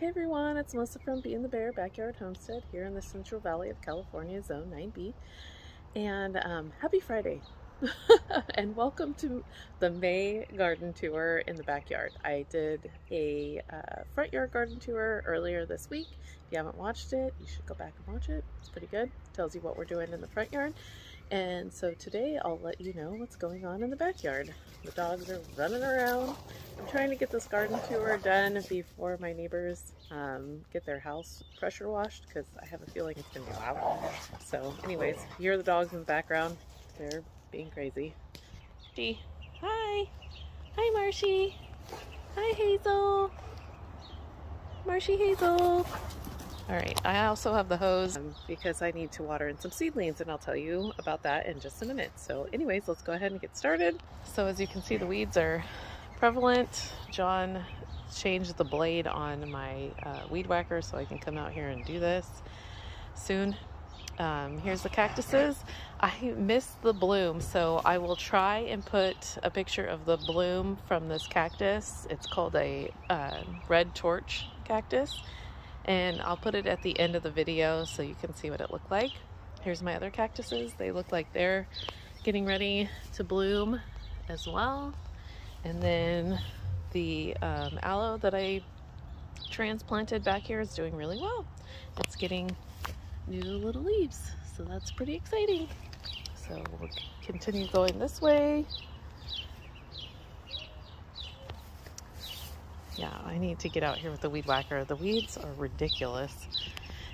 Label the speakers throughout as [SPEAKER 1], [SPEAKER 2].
[SPEAKER 1] Hey everyone, it's Melissa from Bee and the Bear Backyard Homestead here in the Central Valley of California, Zone 9B. And happy Friday. And welcome to the May garden tour in the backyard. I did a front yard garden tour earlier this week. If you haven't watched it, you should go back and watch it. It's pretty good. It tells you what we're doing in the front yard. And so today I'll let you know what's going on in the backyard. The dogs are running around. I'm trying to get this garden tour done before my neighbors get their house pressure washed, because I have a feeling it's going to be loud. So anyways, you hear the dogs in the background. They're being crazy. Hi. Hi, Marshy. Hi, Hazel. Marshy, Hazel. All right, I also have the hose because I need to water in some seedlings, and I'll tell you about that in just a minute. So anyways, let's go ahead and get started. So as you can see, the weeds are prevalent. John changed the blade on my weed whacker so I can come out here and do this soon. Here's the cactuses. I missed the bloom, so I will try and put a picture of the bloom from this cactus. It's called a red torch cactus, and I'll put it at the end of the video so you can see what it looked like. Here's my other cactuses. They look like they're getting ready to bloom as well. And then the aloe that I transplanted back here is doing really well. It's getting new little leaves, so that's pretty exciting. So we'll continue going this way. Yeah, I need to get out here with the weed whacker. The weeds are ridiculous.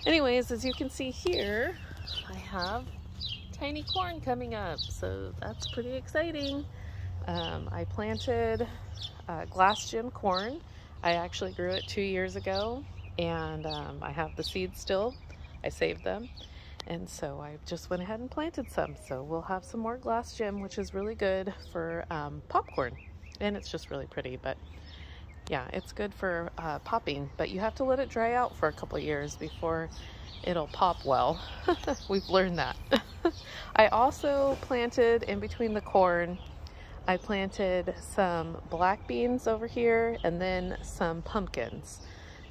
[SPEAKER 1] Anyways, as you can see here, I have tiny corn coming up, so that's pretty exciting. I planted glass gem corn. I actually grew it 2 years ago, and I have the seeds still. I saved them, and so I just went ahead and planted some. So we'll have some more glass gem, which is really good for popcorn, and it's just really pretty. But yeah, it's good for popping, but you have to let it dry out for a couple years before it'll pop well. We've learned that. I also planted in between the corn, I planted some black beans over here and then some pumpkins.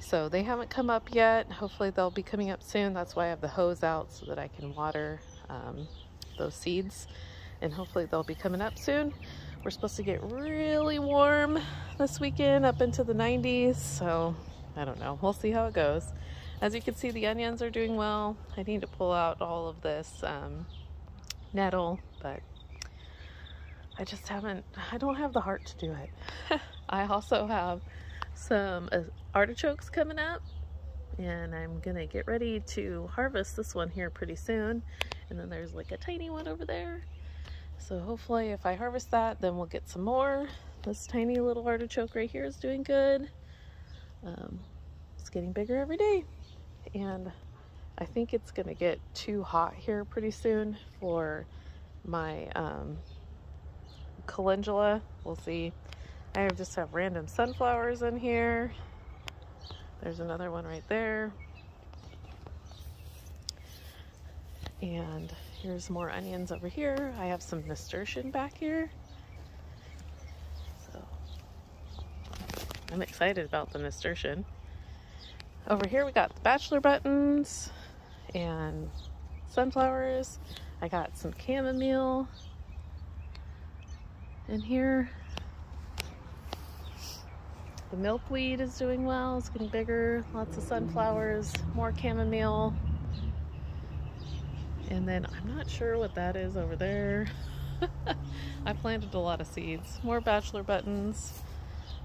[SPEAKER 1] So they haven't come up yet. Hopefully they'll be coming up soon. That's why I have the hose out, so that I can water those seeds, and hopefully they'll be coming up soon. We're supposed to get really warm this weekend, up into the 90s, so I don't know. We'll see how it goes. As you can see, the onions are doing well. I need to pull out all of this nettle, but I don't have the heart to do it. I also have some artichokes coming up, and I'm gonna get ready to harvest this one here pretty soon. And then there's like a tiny one over there. So hopefully if I harvest that, then we'll get some more. This tiny little artichoke right here is doing good. It's getting bigger every day. And I think it's gonna get too hot here pretty soon for my calendula. We'll see. I just have random sunflowers in here. There's another one right there. And here's more onions over here. I have some nasturtium back here. So I'm excited about the nasturtium. Over here we got the bachelor buttons and sunflowers. I got some chamomile in here. The milkweed is doing well. It's getting bigger. Lots of sunflowers, more chamomile. And then I'm not sure what that is over there. I planted a lot of seeds. More bachelor buttons.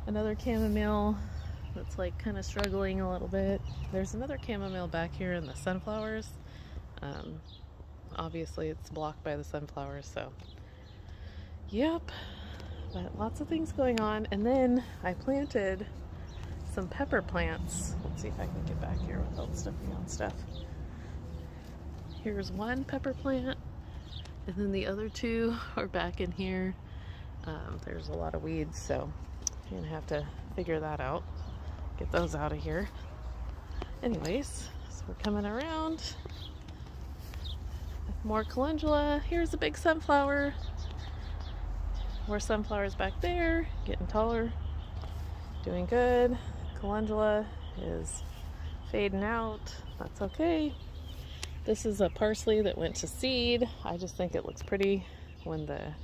[SPEAKER 1] Another chamomile that's like kind of struggling a little bit. There's another chamomile back here in the sunflowers. Obviously it's blocked by the sunflowers, so yep. But lots of things going on. And then I planted some pepper plants. Let's see if I can get back here without stepping on stuff. Here's one pepper plant, and then the other two are back in here. There's a lot of weeds, so I'm gonna have to figure that out. Get those out of here. Anyways, so we're coming around. More calendula. Here's a big sunflower. More sunflowers back there, getting taller, doing good. Calendula is fading out. That's okay. This is a parsley that went to seed. I just think it looks pretty when the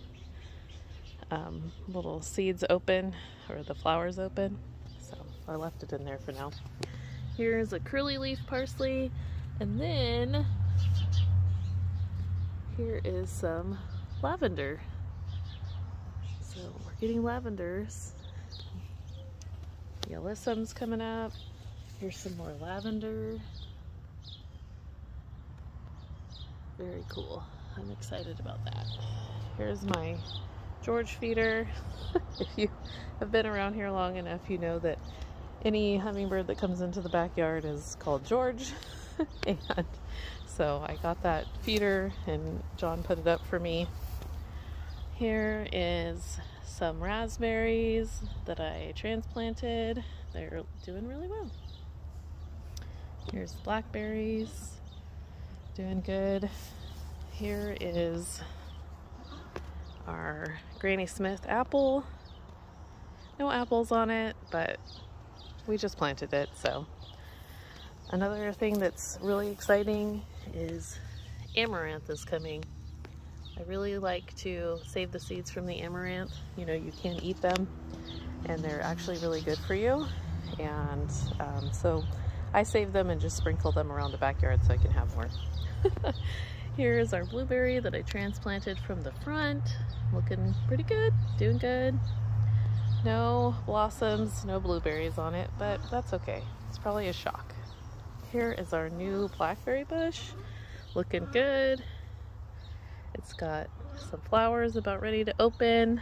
[SPEAKER 1] little seeds open, or the flowers open. So I left it in there for now. Here's a curly leaf parsley, and then here is some lavender. So we're getting lavenders. Yellowsom's coming up. Here's some more lavender. Very cool. I'm excited about that. Here's my George feeder. If you have been around here long enough, you know that any hummingbird that comes into the backyard is called George. And so I got that feeder and John put it up for me. Here is some raspberries that I transplanted. They're doing really well. Here's blackberries, doing good. Here is our Granny Smith apple. No apples on it, but we just planted it. So another thing that's really exciting is amaranth is coming. I really like to save the seeds from the amaranth. You know, you can eat them and they're actually really good for you. And so I save them and just sprinkle them around the backyard so I can have more. Here's our blueberry that I transplanted from the front. Looking pretty good, doing good. No blossoms, no blueberries on it, but that's okay. It's probably a shock. Here is our new blackberry bush. Looking good. It's got some flowers about ready to open.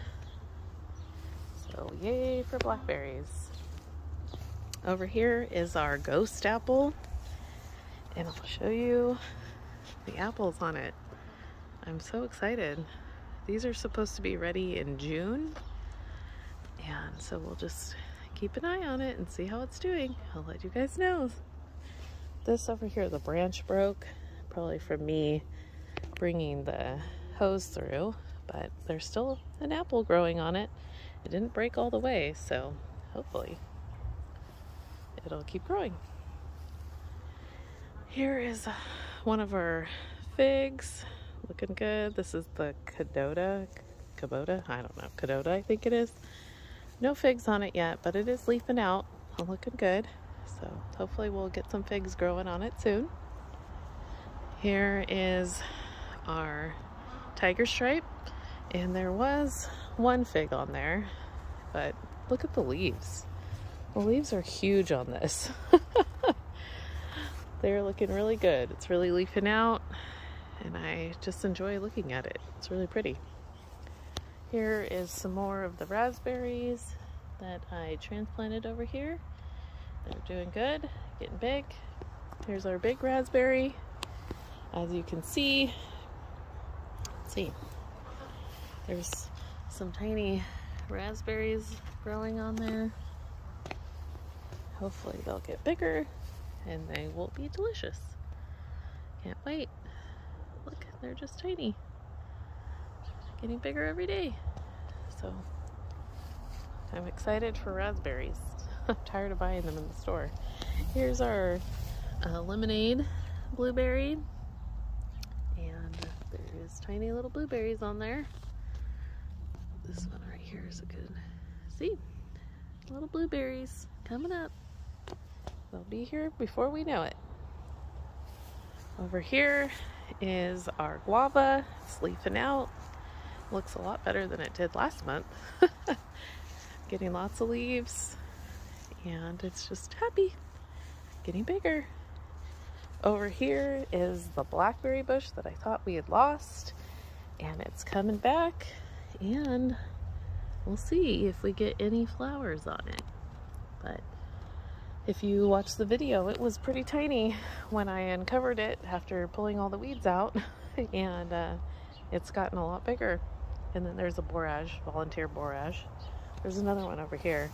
[SPEAKER 1] So yay for blackberries. Over here is our ghost apple. And I'll show you the apples on it. I'm so excited. These are supposed to be ready in June. And so we'll just keep an eye on it and see how it's doing. I'll let you guys know. This over here, the branch broke, probably from me bringing the hose through, but there's still an apple growing on it. It didn't break all the way, so hopefully it'll keep growing. Here is one of our figs, looking good. This is the Cadota, I don't know, Cadota I think it is. No figs on it yet, but it is leafing out, looking good. So hopefully we'll get some figs growing on it soon. Here is our tiger stripe, and there was one fig on there, but look at the leaves. The leaves are huge on this. They're looking really good. It's really leafing out, and I just enjoy looking at it. It's really pretty. Here is some more of the raspberries that I transplanted over here. They're doing good, getting big. Here's our big raspberry. As you can see, let's see, there's some tiny raspberries growing on there. Hopefully they'll get bigger and they will be delicious. Can't wait. Look, they're just tiny. Getting bigger every day. So I'm excited for raspberries. I'm tired of buying them in the store. Here's our lemonade blueberry. And there's tiny little blueberries on there. This one right here is a good, see? Little blueberries coming up. They'll be here before we know it. Over here is our guava. It's leafing out. Looks a lot better than it did last month. Getting lots of leaves, and it's just happy, getting bigger. Over here is the blackberry bush that I thought we had lost, and it's coming back, and we'll see if we get any flowers on it. But if you watch the video, it was pretty tiny when I uncovered it after pulling all the weeds out, and it's gotten a lot bigger. And then there's a borage, volunteer borage. There's another one over here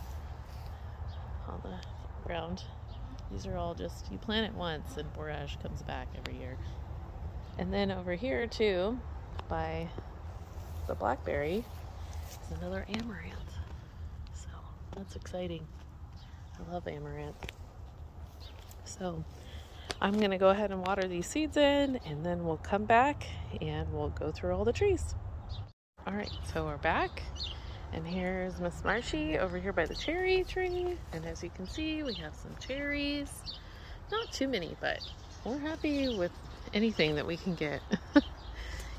[SPEAKER 1] on the ground. These are all just, you plant it once and borage comes back every year. And then over here too, by the blackberry, is another amaranth. So that's exciting. I love amaranth. So I'm gonna go ahead and water these seeds in, and then we'll come back and we'll go through all the trees. All right, so we're back, and here's Miss Marshy over here by the cherry tree. And as you can see, we have some cherries. Not too many, but we're happy with anything that we can get.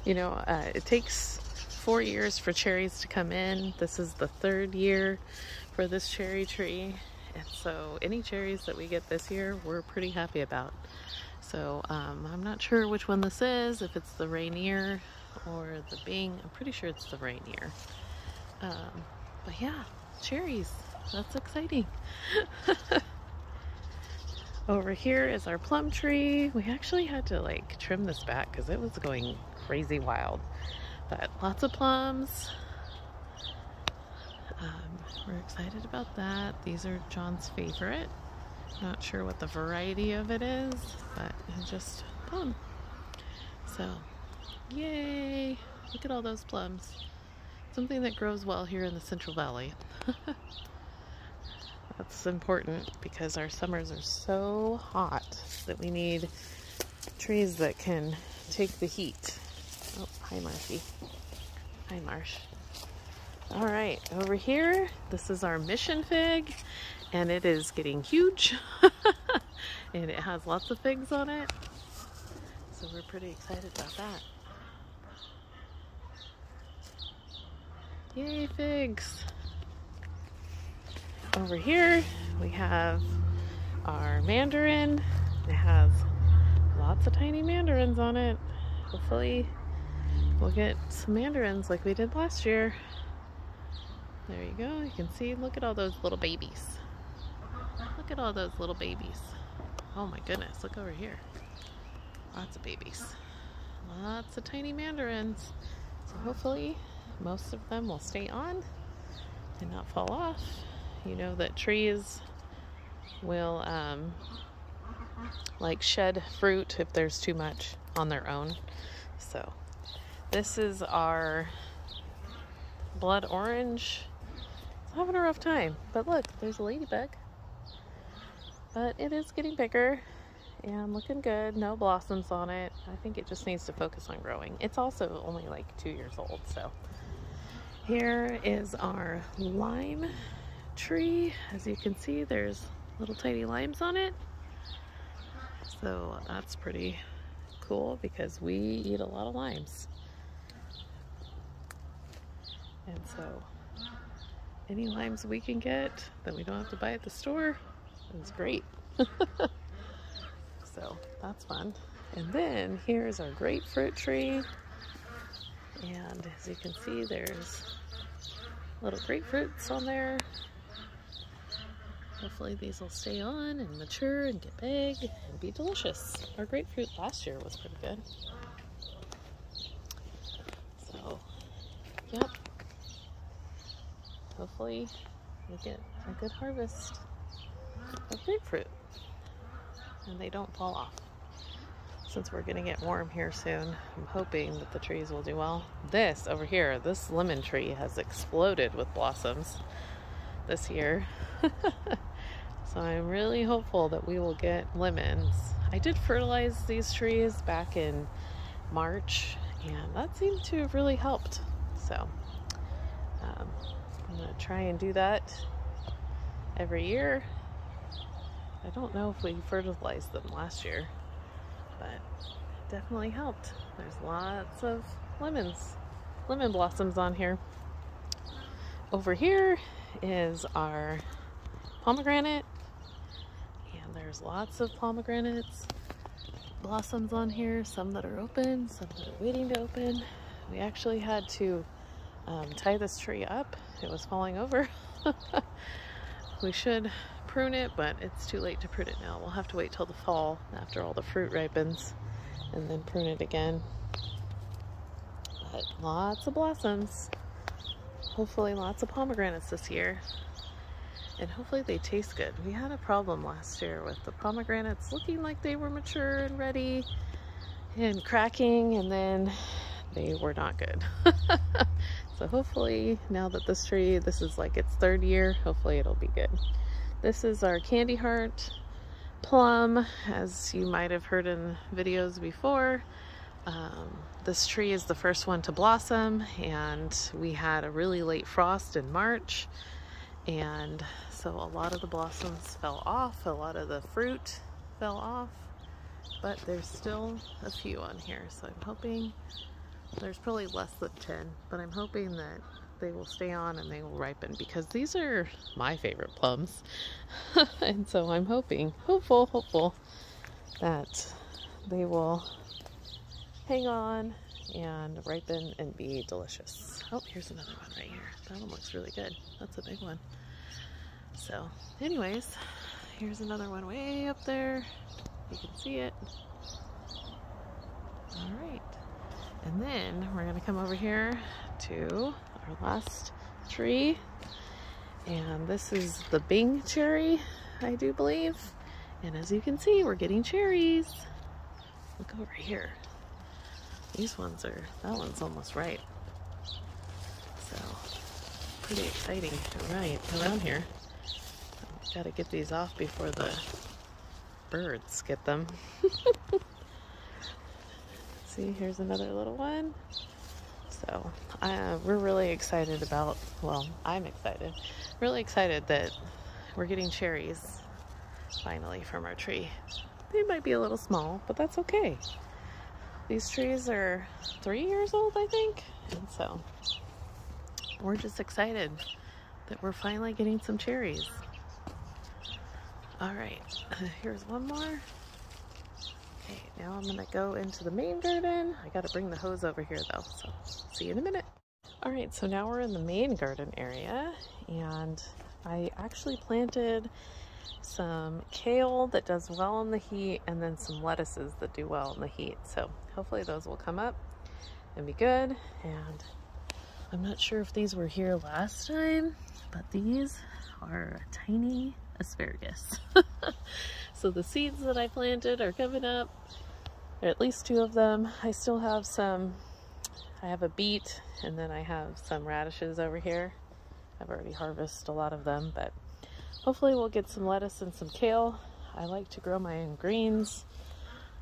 [SPEAKER 1] You know, it takes 4 years for cherries to come in. This is the 3rd year for this cherry tree. And so any cherries that we get this year, we're pretty happy about. So I'm not sure which one this is, if it's the Rainier or the Bing. I'm pretty sure it's the Rainier. But yeah, cherries, that's exciting. Over here is our plum tree. We actually had to like trim this back because it was going crazy wild. But lots of plums. We're excited about that. These are John's favorite. Not sure what the variety of it is, but it's just plum. So, yay! Look at all those plums. Something that grows well here in the Central Valley. That's important because our summers are so hot that we need trees that can take the heat. Oh, hi Marshy. Hi Marsh. All right, over here, this is our mission fig, and it is getting huge. And it has lots of figs on it. So we're pretty excited about that. Yay, figs. Over here, we have our mandarin. It has lots of tiny mandarins on it. Hopefully, we'll get some mandarins like we did last year. There you go. You can see, look at all those little babies. Look at all those little babies. Oh my goodness, look over here. Lots of babies. Lots of tiny mandarins. So hopefully, most of them will stay on and not fall off. You know that trees will like shed fruit if there's too much on their own. So this is our blood orange. It's having a rough time, but look, there's a ladybug. But it is getting bigger and looking good. No blossoms on it. I think it just needs to focus on growing. It's also only like 2 years old. So here is our lime tree. As you can see, there's little tiny limes on it. So that's pretty cool because we eat a lot of limes. And so any limes we can get that we don't have to buy at the store is great. So that's fun. And then here's our grapefruit tree. And as you can see, there's little grapefruits on there. Hopefully these will stay on and mature and get big and be delicious. Our grapefruit last year was pretty good. So, yep. Hopefully we get a good harvest of grapefruit and they don't fall off. Since we're gonna get warm here soon, I'm hoping that the trees will do well. This over here, this lemon tree has exploded with blossoms this year. So I'm really hopeful that we will get lemons. I did fertilize these trees back in March, and that seemed to have really helped. So I'm gonna try and do that every year. I don't know if we fertilized them last year, but it definitely helped. There's lots of lemon blossoms on here. Over here is our pomegranate, and there's lots of pomegranates blossoms on here, some that are open, some that are waiting to open. We actually had to tie this tree up. It was falling over. We should prune it, but it's too late to prune it now. We'll have to wait till the fall after all the fruit ripens and then prune it again. But lots of blossoms. Hopefully lots of pomegranates this year. And hopefully they taste good. We had a problem last year with the pomegranates looking like they were mature and ready and cracking, and then they were not good. So hopefully now that this tree, this is like its 3rd year, hopefully it'll be good. This is our candy heart plum, as you might have heard in videos before. This tree is the first one to blossom, and we had a really late frost in March, and so a lot of the blossoms fell off, a lot of the fruit fell off, but there's still a few on here, so I'm hoping, there's probably less than 10, but I'm hoping that they will stay on and they will ripen, because these are my favorite plums. And so I'm hopeful that they will hang on and ripen and be delicious. Oh, here's another one right here. That one looks really good. That's a big one. So anyways, here's another one way up there. You can see it. All right. And then we're gonna come over here to our last tree, and this is the Bing cherry, I do believe. And as you can see, we're getting cherries. Look over here. These ones are, that one's almost ripe. So pretty exciting around here. Gotta get these off before the birds get them. See, here's another little one. So we're really excited about, well, I'm excited, really excited that we're getting cherries finally from our tree. They might be a little small, but that's okay. These trees are 3 years old, I think, and so we're just excited that we're finally getting some cherries. All right, here's one more. Okay, now I'm gonna go into the main garden. I gotta bring the hose over here though, so see you in a minute. All right, so now we're in the main garden area, and I actually planted some kale that does well in the heat, and then some lettuces that do well in the heat. So hopefully those will come up and be good. And I'm not sure if these were here last time, but these are tiny asparagus. So the seeds that I planted are coming up, or at least 2 of them. I still have some, I have a beet, and then I have some radishes over here. I've already harvested a lot of them, but hopefully we'll get some lettuce and some kale. I like to grow my own greens,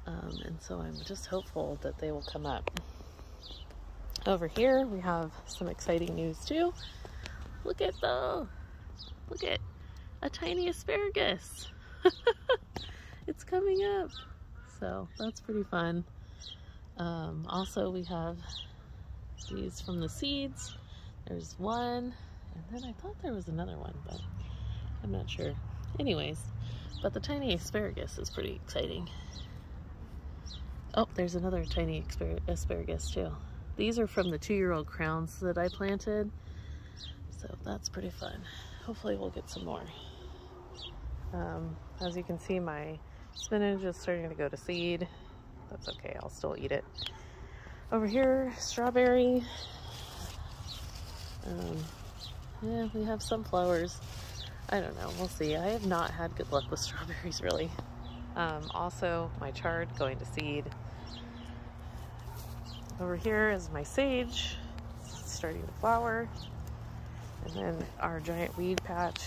[SPEAKER 1] and so I'm just hopeful that they will come up. Over here we have some exciting news too. Look at a tiny asparagus. It's coming up, so that's pretty fun. Also we have these from the seeds. There's one, and then I thought there was another one, but I'm not sure. Anyways, but the tiny asparagus is pretty exciting. Oh, there's another tiny asparagus too. These are from the 2-year-old crowns that I planted, so that's pretty fun. Hopefully we'll get some more. As you can see, my spinach is starting to go to seed. That's okay, I'll still eat it. Over here, strawberry. Yeah, we have some flowers. I don't know, we'll see. I have not had good luck with strawberries, really. Also, my chard going to seed. Over here is my sage, it's starting to flower. And then our giant weed patch.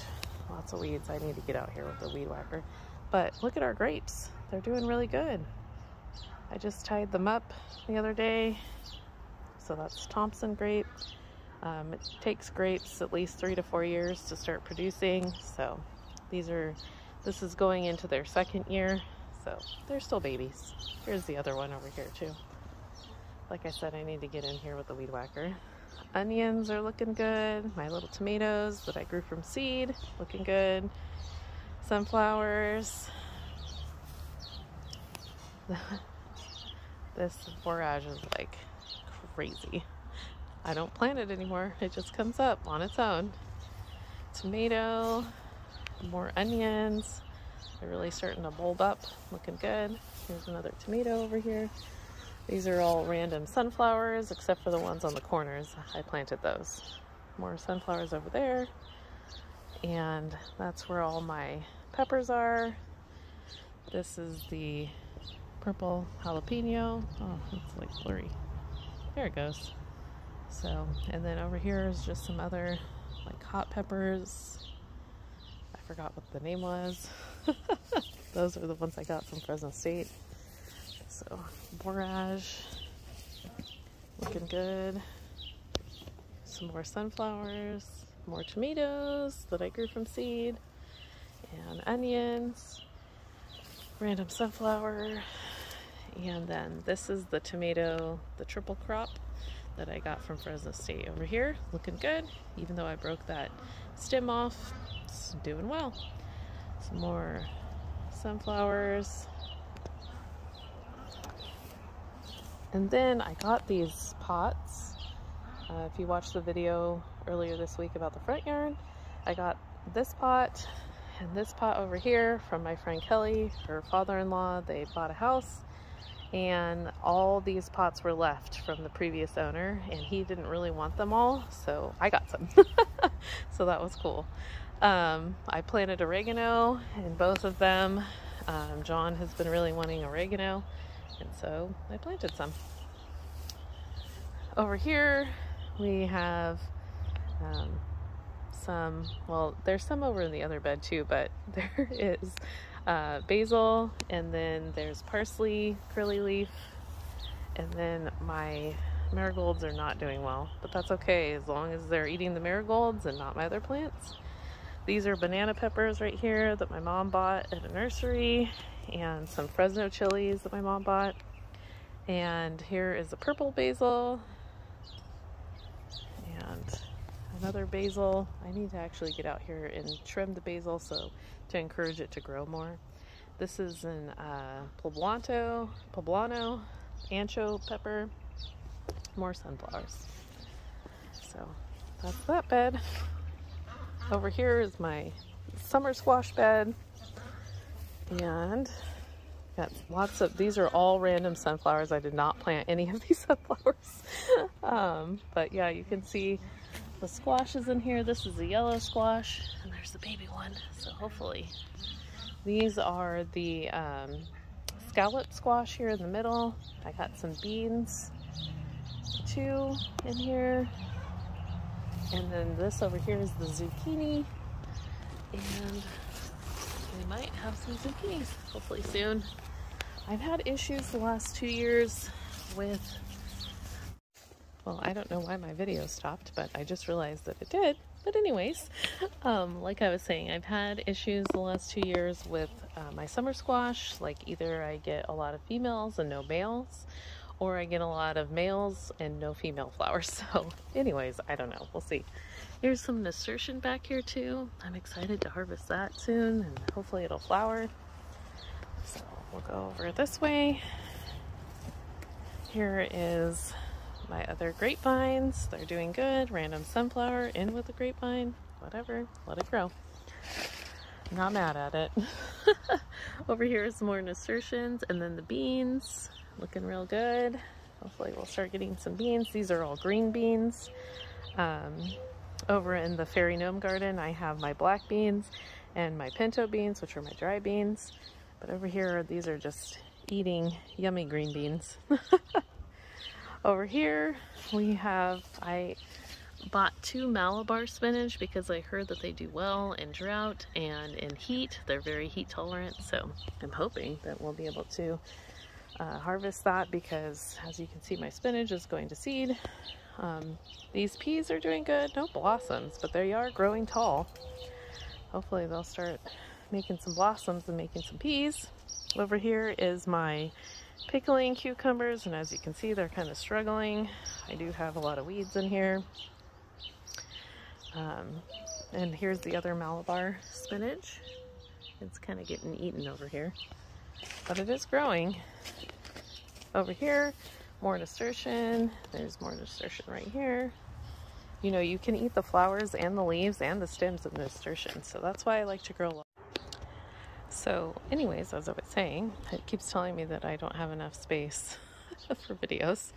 [SPEAKER 1] Lots of weeds. I need to get out here with the weed whacker. But look at our grapes. They're doing really good. I just tied them up the other day. So that's Thompson grape. It takes grapes at least 3 to 4 years to start producing. So this is going into their 2nd year. So they're still babies. Here's the other one over here too. Like I said, I need to get in here with the weed whacker. Onions are looking good. My little tomatoes that I grew from seed, looking good. Sunflowers. This borage is like crazy. I don't plant it anymore. It just comes up on its own. Tomato, more onions. They're really starting to bulb up, looking good. Here's another tomato over here. These are all random sunflowers, except for the ones on the corners. I planted those. More sunflowers over there. And that's where all my peppers are. This is the purple jalapeno. Oh, it's like blurry. There it goes. So, and then over here is just some other like hot peppers. I forgot what the name was. Those are the ones I got from Fresno State. So borage, looking good. Some more sunflowers, more tomatoes that I grew from seed, and onions, random sunflower, and then this is the tomato, the triple crop that I got from Fresno State over here. Looking good, even though I broke that stem off, it's doing well. Some more sunflowers. And then I got these pots. If you watched the video earlier this week about the front yard, I got this pot and this pot over here from my friend Kelly, her father-in-law. They bought a house and all these pots were left from the previous owner, and he didn't really want them all, so I got some. So that was cool. I planted oregano in both of them. John has been really wanting oregano, and so I planted some. Over here we have well, there's some over in the other bed too, but there is basil, and then there's parsley, curly leaf, and then my marigolds are not doing well, but that's okay as long as they're eating the marigolds and not my other plants. These are banana peppers right here that my mom bought at a nursery, and some Fresno chilies that my mom bought. And here is the purple basil and another basil. I need to actually get out here and trim the basil to encourage it to grow more. This is an poblano, ancho pepper, more sunflowers. So that's that bed. Over here is my summer squash bed, and got lots of, these are all random sunflowers. I did not plant any of these sunflowers. But yeah, you can see the squashes in here. This is the yellow squash, and there's the baby one. So hopefully, these are the scallop squash here in the middle. I got some beans too in here. And then this over here is the zucchini, and we might have some zucchinis hopefully soon. I've had issues the last 2 years with, well, I don't know why my video stopped, but I just realized that it did. But anyways, like I was saying, I've had issues the last 2 years with my summer squash. Like either I get a lot of females and no males, or I get a lot of males and no female flowers. So anyways, I don't know, we'll see. Here's some nasturtium back here too. I'm excited to harvest that soon, and hopefully it'll flower. So we'll go over this way. Here is my other grapevines. They're doing good. Random sunflower in with the grapevine, whatever, let it grow. I'm not mad at it. Over here is more nasturtiums, and then the beans. Looking real good. Hopefully we'll start getting some beans. These are all green beans. Over in the fairy gnome garden, I have my black beans and my pinto beans, which are my dry beans. But over here, these are just eating yummy green beans. Over here, we have, I bought 2 Malabar spinach because I heard that they do well in drought and in heat. They're very heat tolerant, so I'm hoping that we'll be able to harvest that, because as you can see, my spinach is going to seed. These peas are doing good. No blossoms, but they are growing tall. Hopefully they'll start making some blossoms and making some peas. Over here is my pickling cucumbers, and as you can see, they're kind of struggling. I do have a lot of weeds in here. And here's the other Malabar spinach. It's kind of getting eaten over here, but it is growing. Over here, more nasturtium. There's more nasturtium right here. You know, you can eat the flowers and the leaves and the stems of nasturtium, so that's why I like to grow. So anyways, as I was saying, it keeps telling me that I don't have enough space for videos.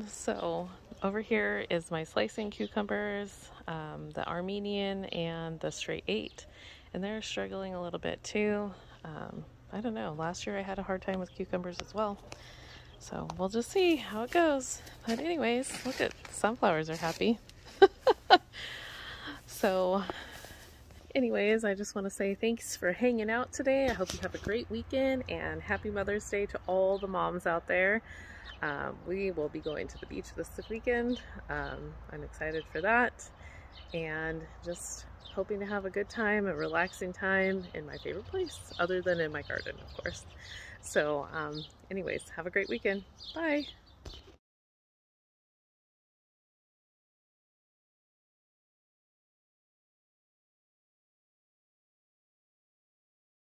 [SPEAKER 1] So over here is my slicing cucumbers, the Armenian and the straight 8, and they're struggling a little bit too. I don't know, last year I had a hard time with cucumbers as well. So we'll just see how it goes. But anyways, look at, sunflowers are happy. So anyways, I just want to say thanks for hanging out today. I hope you have a great weekend, and happy Mother's Day to all the moms out there. We will be going to the beach this weekend. I'm excited for that, and just hoping to have a good time, a relaxing time in my favorite place, other than in my garden, of course. So anyways, have a great weekend. Bye.